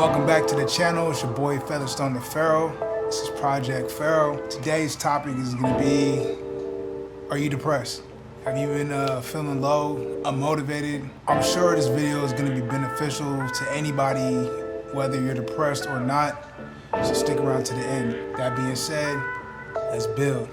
Welcome back to the channel. It's your boy Featherstone the Pharaoh. This is Project Pharaoh. Today's topic is going to be, are you depressed? Have you been feeling low, unmotivated? I'm sure this video is going to be beneficial to anybody, whether you're depressed or not. So stick around to the end. That being said, let's build.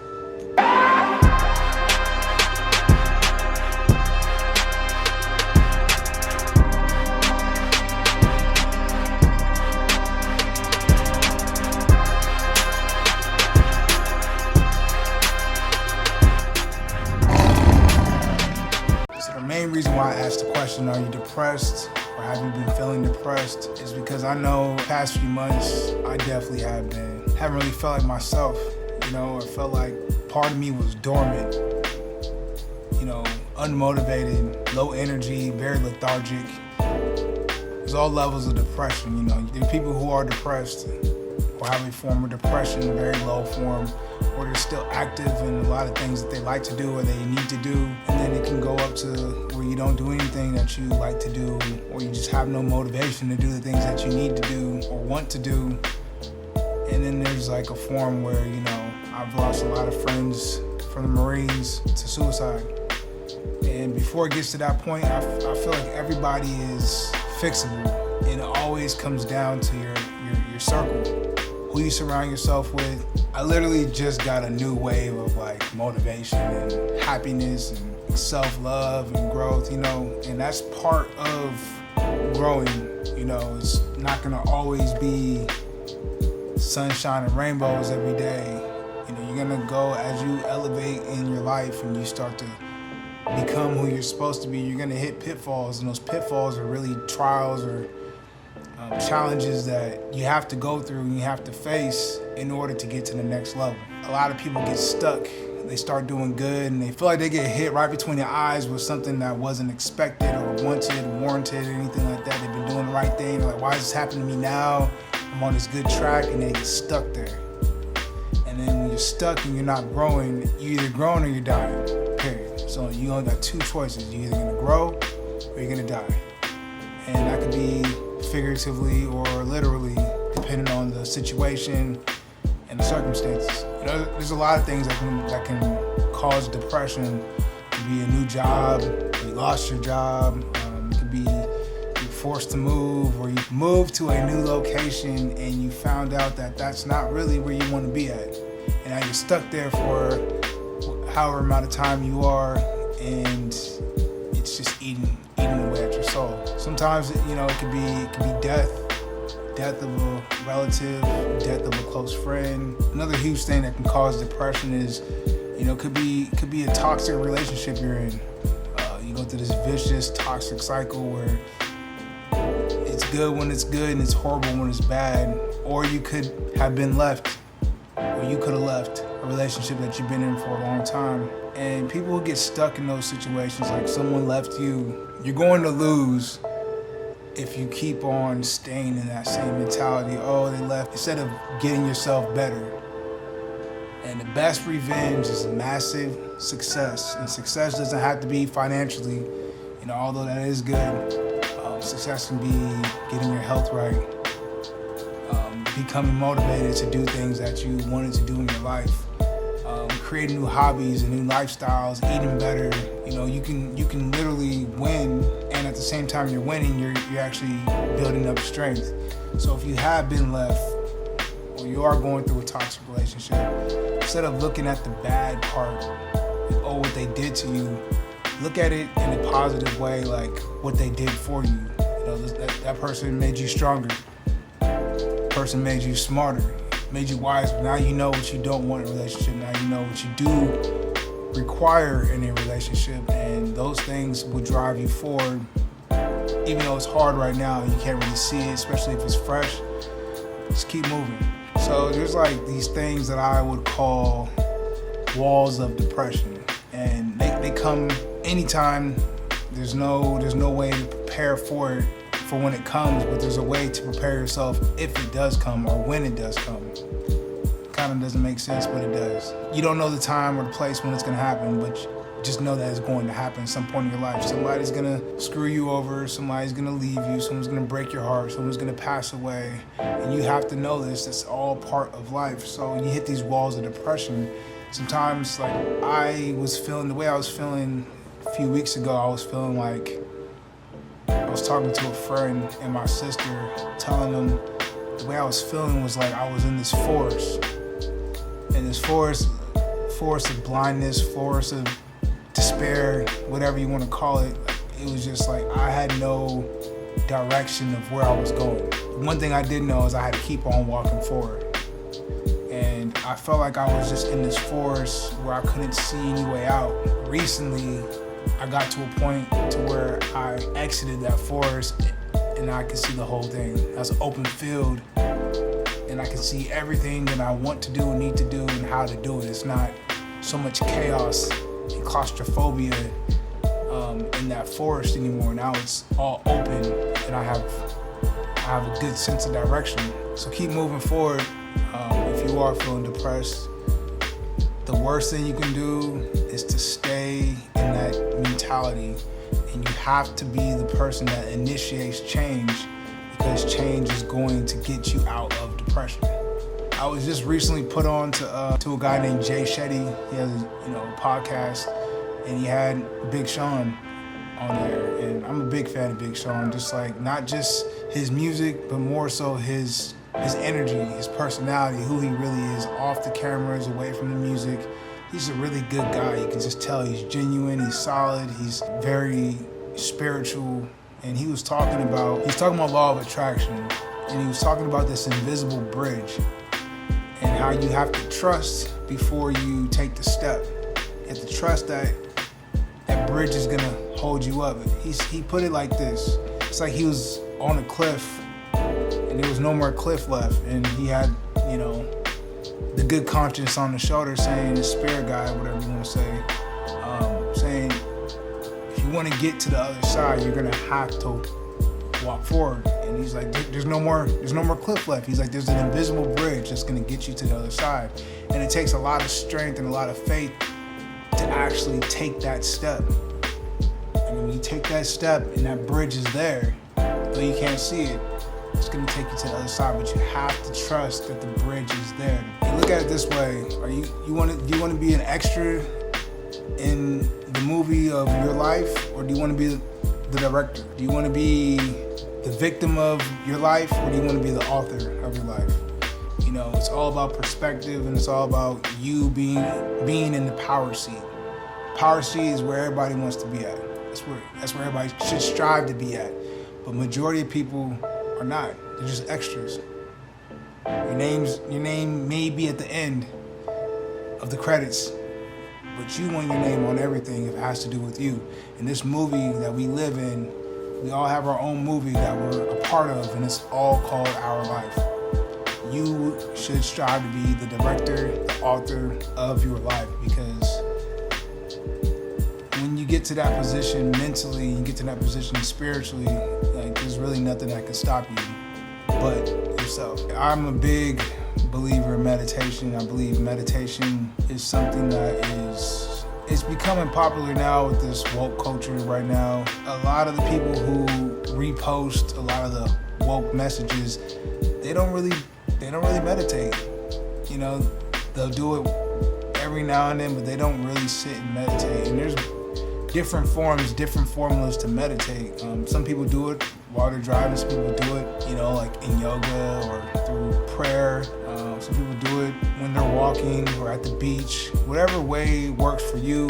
The main reason why I asked the question, are you depressed or have you been feeling depressed, is because I know the past few months I definitely have been. Haven't really felt like myself, you know. I felt like part of me was dormant, you know, unmotivated, low energy, very lethargic. There's all levels of depression, you know. There are people who are depressed or have a form of depression, very low form, or they're still active in a lot of things that they like to do or they need to do, and then it can go up to where you don't do anything that you like to do, or you just have no motivation to do the things that you need to do or want to do. And then there's like a form where, you know, I've lost a lot of friends from the Marines to suicide. And before it gets to that point, I feel like everybody is fixable, and it always comes down to your circle. Who you surround yourself with. I literally just got a new wave of like motivation and happiness and self-love and growth, you know, and that's part of growing. You know, it's not gonna always be sunshine and rainbows every day. You know, you're gonna go as you elevate in your life and you start to become who you're supposed to be. You're gonna hit pitfalls, and those pitfalls are really trials or challenges that you have to go through and you have to face in order to get to the next level. A lot of people get stuck. They start doing good and they feel like they get hit right between the eyes with something that wasn't expected or wanted, warranted, or anything like that. They've been doing the right thing. They're like, why is this happening to me now? I'm on this good track, and they get stuck there. And then when you're stuck and you're not growing, you're either growing or you're dying, period. So you only got two choices. You're either gonna grow or you're gonna die. And that could be figuratively or literally, depending on the situation and the circumstances. You know, there's a lot of things that can cause depression. It could be a new job, you lost your job, it could be you're forced to move, or you moved to a new location and you found out that that's not really where you want to be at. And now you're stuck there for however amount of time you are, and it's just eating away at your soul. Sometimes, you know, it could be death of a relative, death of a close friend. Another huge thing that can cause depression is, you know, could be a toxic relationship you're in. You go through this vicious, toxic cycle where it's good when it's good and it's horrible when it's bad. Or you could have been left, or you could have left a relationship that you've been in for a long time. And people who get stuck in those situations, like someone left you, you're going to lose if you keep on staying in that same mentality. Oh, they left, instead of getting yourself better. And the best revenge is massive success. And success doesn't have to be financially, you know, although that is good. Success can be getting your health right, becoming motivated to do things that you wanted to do in your life. Creating new hobbies and new lifestyles, eating better. You know, you can literally win, and at the same time you're winning, you're actually building up strength. So if you have been left, or you are going through a toxic relationship, instead of looking at the bad part, oh, what they did to you, look at it in a positive way, like what they did for you. You know, that person made you stronger. Person made you smarter. Made you wiser. Now you know what you don't want in a relationship. Now you know what you do require in a relationship, and those things will drive you forward. Even though it's hard right now, you can't really see it, especially if it's fresh. Just keep moving. So there's like these things that I would call walls of depression, and they come anytime. There's no way to prepare for it, for when it comes, but there's a way to prepare yourself if it does come, or when it does come. Kind of doesn't make sense, but it does. You don't know the time or the place when it's gonna happen, but just know that it's going to happen at some point in your life. Somebody's gonna screw you over, somebody's gonna leave you, someone's gonna break your heart, someone's gonna pass away. And you have to know this, it's all part of life. So when you hit these walls of depression, sometimes like I was feeling the way I was feeling a few weeks ago. I was feeling like I was talking to a friend and my sister, telling them the way I was feeling was like I was in this forest. And this forest of blindness, forest of despair, whatever you want to call it. It was just like I had no direction of where I was going. One thing I did know is I had to keep on walking forward. And I felt like I was just in this forest where I couldn't see any way out. Recently, I got to a point to where I exited that forest and I could see the whole thing. That's an open field and I can see everything that I want to do and need to do and how to do it. It's not so much chaos and claustrophobia in that forest anymore. Now it's all open and I have a good sense of direction. So keep moving forward. If you are feeling depressed, the worst thing you can do is to stay in that mentality, and you have to be the person that initiates change, because change is going to get you out of depression. I was just recently put on to a guy named Shetty. He has a podcast, and he had Big Sean on there, and I'm a big fan of Big Sean. Just like not just his music, but more so his energy, his personality, who he really is off the cameras, away from the music. He's a really good guy. You can just tell he's genuine, he's solid, he's very spiritual. And he was talking about law of attraction, and he was talking about this invisible bridge and how you have to trust before you take the step. You have to trust that bridge is gonna hold you up. He put it like this. It's like he was on a cliff and there was no more cliff left, and he had, the good conscience on the shoulder saying, the spirit guide, whatever you want to say, saying, if you want to get to the other side, you're gonna have to walk forward. And he's like, there's no more cliff left. He's like, there's an invisible bridge that's gonna get you to the other side. And it takes a lot of strength and a lot of faith to actually take that step. And when you take that step and that bridge is there, though you can't see it, it's gonna take you to the other side, but you have to trust that the bridge is there. And look at it this way: do you want to be an extra in the movie of your life, or do you want to be the director? Do you want to be the victim of your life, or do you want to be the author of your life? It's all about perspective, and it's all about you being in the power seat. Power seat is where everybody wants to be at. That's where everybody should strive to be at. But majority of people are not. They're just extras. Your name may be at the end of the credits, but you want your name on everything if it has to do with you. In this movie that we live in, we all have our own movie that we're a part of, and it's all called our life. You should strive to be the director, the author of your life, because when you get to that position mentally, you get to that position spiritually, like there's really nothing that can stop you but yourself. I'm a big believer in meditation. I believe meditation is something that it's becoming popular now with this woke culture right now. A lot of the people who repost a lot of the woke messages, they don't really meditate. They'll do it every now and then, but they don't really sit and meditate. And there's different forms, different formulas to meditate. Some people do it while they're driving. Some people do it, like in yoga or through prayer. Some people do it when they're walking or at the beach. Whatever way works for you,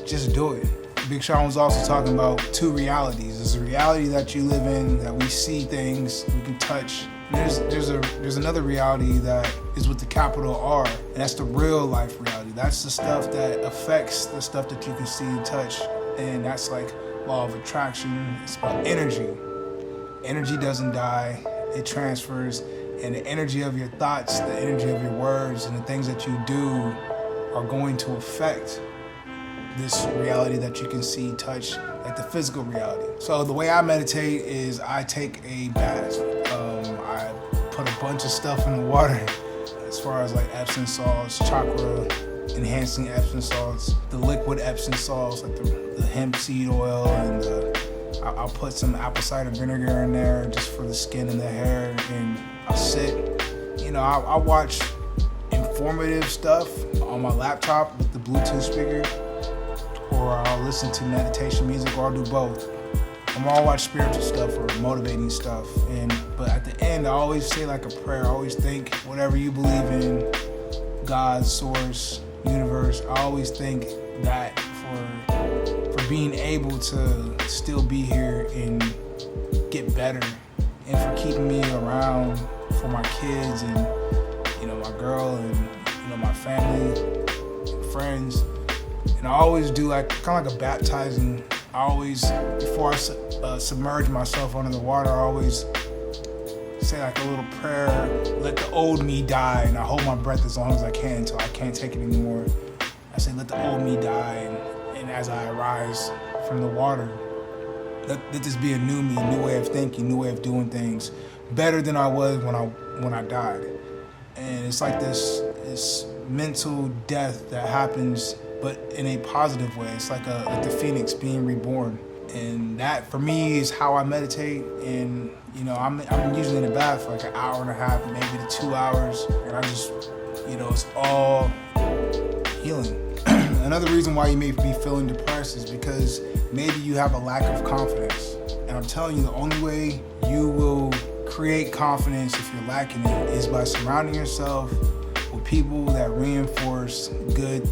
just do it. Big Sean was also talking about two realities. There's a reality that you live in, that we see things, we can touch. And there's another reality that is with the capital R, and that's the real life reality. That's the stuff that affects the stuff that you can see and touch. And that's like law of attraction. It's about energy. Energy doesn't die, it transfers. And the energy of your thoughts, the energy of your words, and the things that you do are going to affect this reality that you can see, touch, like the physical reality. So the way I meditate is I take a bath. I put a bunch of stuff in the water, as far as like Epsom salts, chakra enhancing Epsom salts, the liquid Epsom salts, like the hemp seed oil, and I'll put some apple cider vinegar in there just for the skin and the hair, and I'll sit. I'll watch informative stuff on my laptop with the Bluetooth speaker, or I'll listen to meditation music, or I'll do both. I'll watch spiritual stuff or motivating stuff, but at the end I always say like a prayer. I always think whatever you believe in, God, source, universe, I always think that for being able to still be here and get better, and for keeping me around for my kids and my girl and my family and friends. And I always do like kind of like a baptizing. I always, before I submerge myself under the water, I always say like a little prayer, let the old me die, and I hold my breath as long as I can until I can't take it anymore. I say, let the old me die, and as I arise from the water, let this be a new me, new way of thinking, new way of doing things, better than I was when I died. And it's like this mental death that happens, but in a positive way. It's like the phoenix being reborn. And that for me is how I meditate. And I'm usually in the bath for like an hour and a half, maybe to 2 hours, and I just it's all healing. Another reason why you may be feeling depressed is because maybe you have a lack of confidence. And I'm telling you, the only way you will create confidence if you're lacking it is by surrounding yourself with people that reinforce good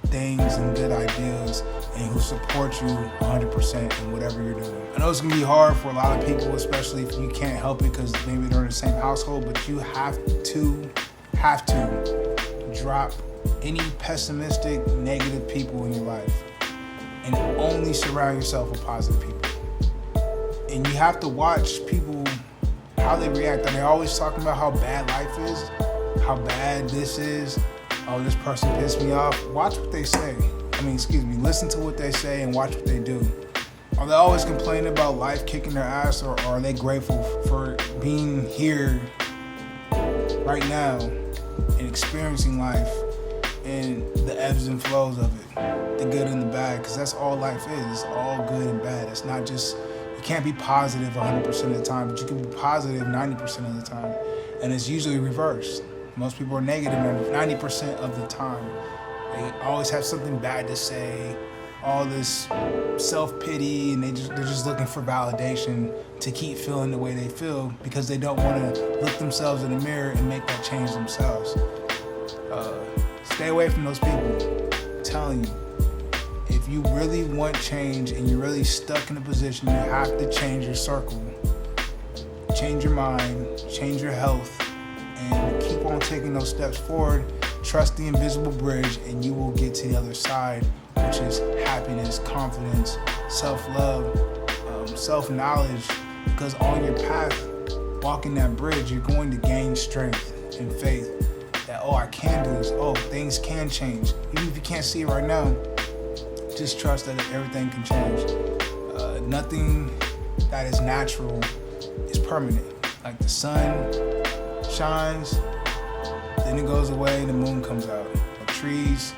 things and good ideas and who support you 100% in whatever you're doing. I know it's gonna be hard for a lot of people, especially if you can't help it because maybe they're in the same household, but you have to drop any pessimistic, negative people in your life and only surround yourself with positive people. And you have to watch people, how they react. And they're always talking about how bad life is, how bad this is. Oh, this person pissed me off. Watch what they say. Listen to what they say and watch what they do. Are they always complaining about life kicking their ass, or are they grateful for being here right now and experiencing life and the ebbs and flows of it, the good and the bad? Because that's all life is. It's all good and bad. It's not just, you can't be positive 100% of the time, but you can be positive 90% of the time. And it's usually reversed. Most people are negative 90% of the time. They always have something bad to say, all this self-pity, and they're just looking for validation to keep feeling the way they feel because they don't want to look themselves in the mirror and make that change themselves. Stay away from those people. I'm telling you, if you really want change and you're really stuck in a position, you have to change your circle, change your mind, change your health, and keep on taking those steps forward. Trust the invisible bridge, and you will get to the other side, which is happiness, confidence, self-love, self-knowledge. Because on your path, walking that bridge, you're going to gain strength and faith that, I can do this. Things can change. Even if you can't see it right now, just trust that everything can change. Nothing that is natural is permanent. Like the sun shines, then it goes away, the moon comes out. The trees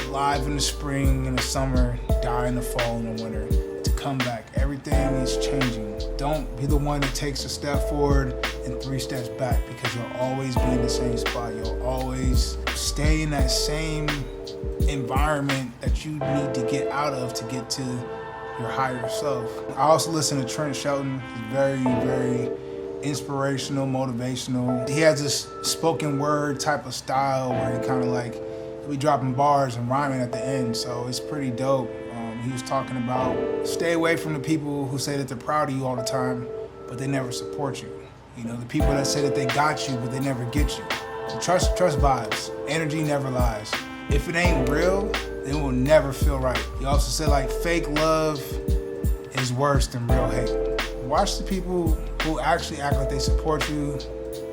alive in the spring and the summer, die in the fall and the winter to come back. Everything is changing. Don't be the one that takes a step forward and 3 steps back, because you'll always be in the same spot. You'll always stay in that same environment that you need to get out of to get to your higher self. I also listen to Trent Shelton. He's very, very inspirational, motivational. He has this spoken word type of style where he kind of like, he'll be dropping bars and rhyming at the end, so it's pretty dope. He was talking about stay away from the people who say that they're proud of you all the time, but they never support you. The people that say that they got you, but they never get you. Trust vibes. Energy never lies. If it ain't real, it will never feel right. He also said like fake love is worse than real hate. Watch the people who actually act like they support you.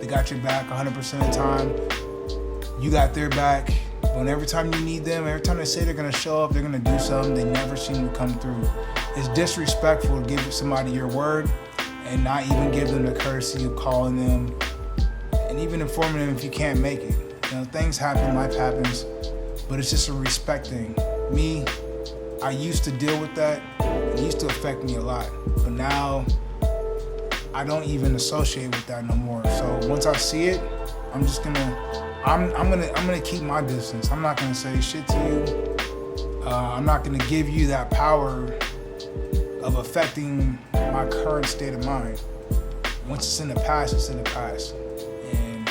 They got your back 100% of the time. You got their back. But every time you need them, every time they say they're gonna show up, they're gonna do something, they never seem to come through. It's disrespectful to give somebody your word and not even give them the courtesy of calling them and even informing them if you can't make it. Things happen, life happens. but it's just a respect thing. Me, I used to deal with that. It used to affect me a lot, but now I don't even associate with that no more. So once I see it, I'm gonna keep my distance. I'm not gonna say shit to you. I'm not gonna give you that power of affecting my current state of mind. Once it's in the past, it's in the past. And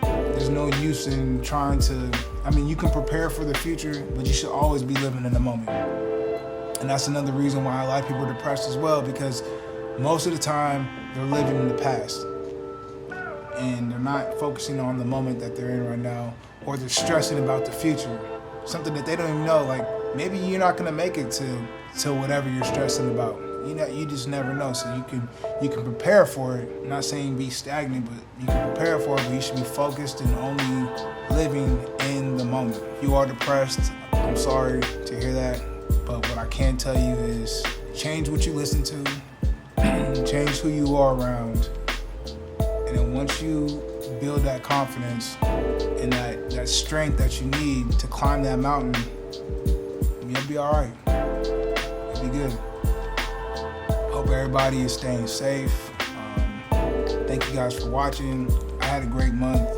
there's no use in trying to, you can prepare for the future, but you should always be living in the moment. And that's another reason why a lot of people are depressed as well, because most of the time they're living in the past and they're not focusing on the moment that they're in right now, or they're stressing about the future, something that they don't even know. Like, maybe you're not gonna make it to whatever you're stressing about. You just never know. So you can prepare for it. I'm not saying be stagnant, but you can prepare for it, but you should be focused and only living in the moment. If you are depressed, I'm sorry to hear that, but what I can tell you is change what you listen to, change who you are around, and then once you build that confidence and that strength that you need to climb that mountain, you'll be all right. You'll be good. Hope everybody is staying safe. Thank you guys for watching. I had a great month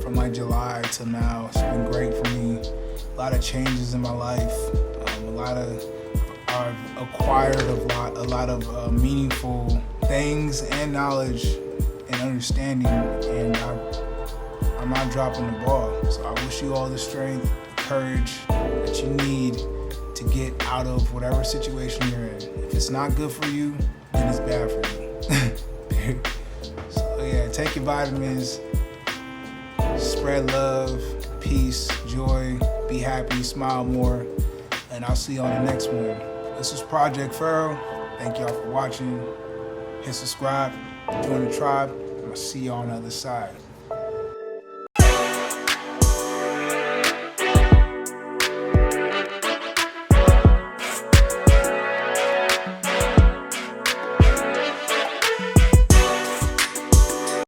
from like July till now. It's been great for me. A lot of changes in my life. I've acquired a lot of meaningful things and knowledge and understanding, and I'm not dropping the ball. So I wish you all the strength, the courage that you need to get out of whatever situation you're in. If it's not good for you, then it's bad for you. So yeah, take your vitamins, spread love, peace, joy, be happy, smile more, and I'll see you on the next one. This is Project Pharaoh. Thank y'all for watching. Hit subscribe, join the tribe. I'll see you on the other side.